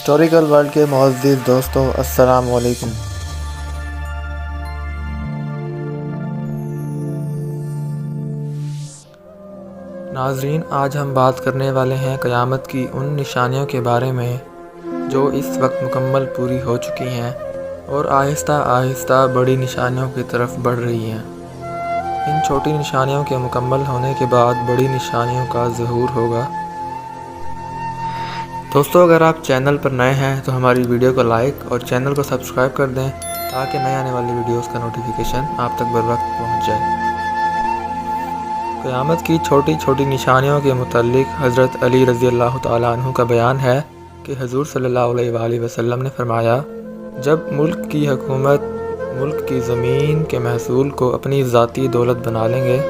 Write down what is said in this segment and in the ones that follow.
Historical world کے معزز دوستوں، السلام علیکم۔ ناظرین، آج ہم بات کرنے والے ہیں قیامت کی ان نشانیوں کے بارے میں جو اس وقت مکمل پوری ہو چکی ہیں اور آہستہ آہستہ بڑی نشانیوں کی طرف بڑھ رہی ہیں۔ ان چھوٹی نشانیوں کے مکمل ہونے کے بعد بڑی نشانیوں کا ظہور ہوگا۔ دوستو، اگر آپ چینل پر نئے ہیں تو ہماری ویڈیو کو لائک اور چینل کو سبسکرائب کر دیں تاکہ نئے آنے والی ویڈیوز کا نوٹیفیکیشن آپ تک بروقت پہنچ جائے۔ قیامت کی چھوٹی چھوٹی نشانیوں کے متعلق حضرت علی رضی اللہ تعالیٰ عنہ کا بیان ہے کہ حضور صلی اللہ علیہ وآلہ وسلم نے فرمایا، جب ملک کی حکومت ملک کی زمین کے محصول کو اپنی ذاتی دولت بنا لیں گے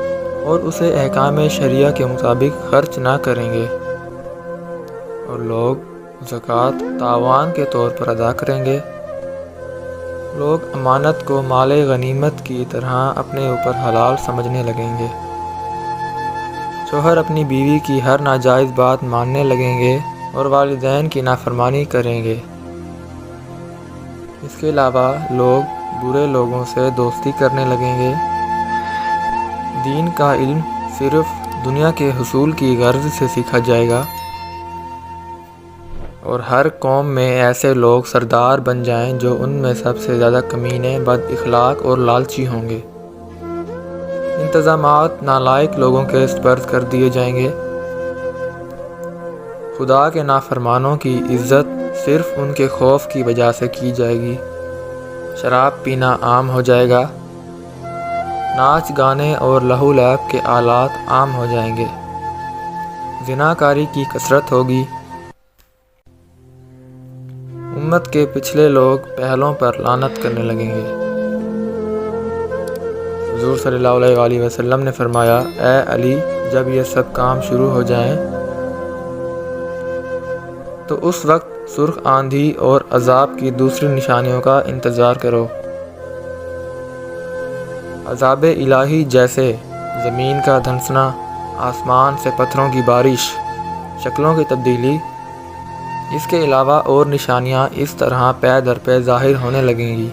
اور اسے احکام شریعہ کے مطابق خرچ نہ کریں گے اور لوگ زکوٰۃ تاوان کے طور پر ادا کریں گے، لوگ امانت کو مال غنیمت کی طرح اپنے اوپر حلال سمجھنے لگیں گے، شوہر اپنی بیوی کی ہر ناجائز بات ماننے لگیں گے اور والدین کی نافرمانی کریں گے۔ اس کے علاوہ لوگ برے لوگوں سے دوستی کرنے لگیں گے۔ دین کا علم صرف دنیا کے حصول کی غرض سے سیکھا جائے گا اور ہر قوم میں ایسے لوگ سردار بن جائیں جو ان میں سب سے زیادہ کمینے، بد اخلاق اور لالچی ہوں گے۔ انتظامات نالائق لوگوں کے سپرد کر دیے جائیں گے۔ خدا کے نافرمانوں کی عزت صرف ان کے خوف کی وجہ سے کی جائے گی۔ شراب پینا عام ہو جائے گا۔ ناچ گانے اور لہو لعب کے آلات عام ہو جائیں گے۔ زناکاری کی کثرت ہوگی۔ امت کے پچھلے لوگ پہلوں پر لعنت کرنے لگیں گے۔ حضور صلی اللہ علیہ وآلہ وسلم نے فرمایا، اے علی، جب یہ سب کام شروع ہو جائیں تو اس وقت سرخ آندھی اور عذاب کی دوسری نشانیوں کا انتظار کرو۔ عذاب الہی جیسے زمین کا دھنسنا، آسمان سے پتھروں کی بارش، شکلوں کی تبدیلی۔ اس کے علاوہ اور نشانیاں اس طرح پے در پے ظاہر ہونے لگیں گی۔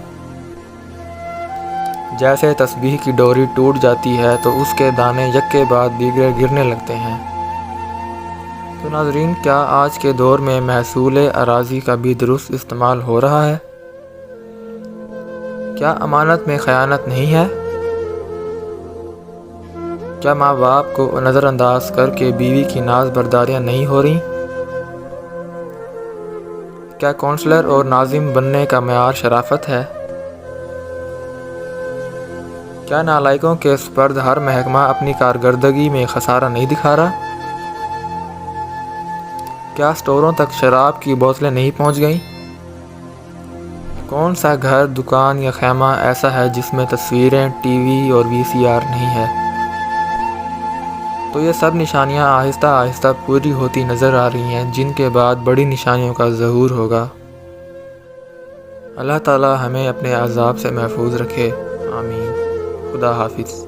جیسے تسبیح کی ڈوری ٹوٹ جاتی ہے تو اس کے دانے یک کے بعد دیگرے گرنے لگتے ہیں۔ تو ناظرین، کیا آج کے دور میں محصول اراضی کا بھی درست استعمال ہو رہا ہے؟ کیا امانت میں خیانت نہیں ہے؟ کیا ماں باپ کو نظر انداز کر کے بیوی کی ناز برداریاں نہیں ہو رہی؟ کیا کونسلر اور ناظم بننے کا معیار شرافت ہے؟ کیا نالائقوں کے سپرد ہر محکمہ اپنی کارکردگی میں خسارہ نہیں دکھا رہا؟ کیا اسٹوروں تک شراب کی بوتلیں نہیں پہنچ گئیں؟ کون سا گھر، دکان یا خیمہ ایسا ہے جس میں تصویریں، ٹی وی اور VCR نہیں ہے؟ تو یہ سب نشانیاں آہستہ آہستہ پوری ہوتی نظر آ رہی ہیں، جن کے بعد بڑی نشانیوں کا ظہور ہوگا۔ اللہ تعالی ہمیں اپنے عذاب سے محفوظ رکھے، آمین۔ خدا حافظ۔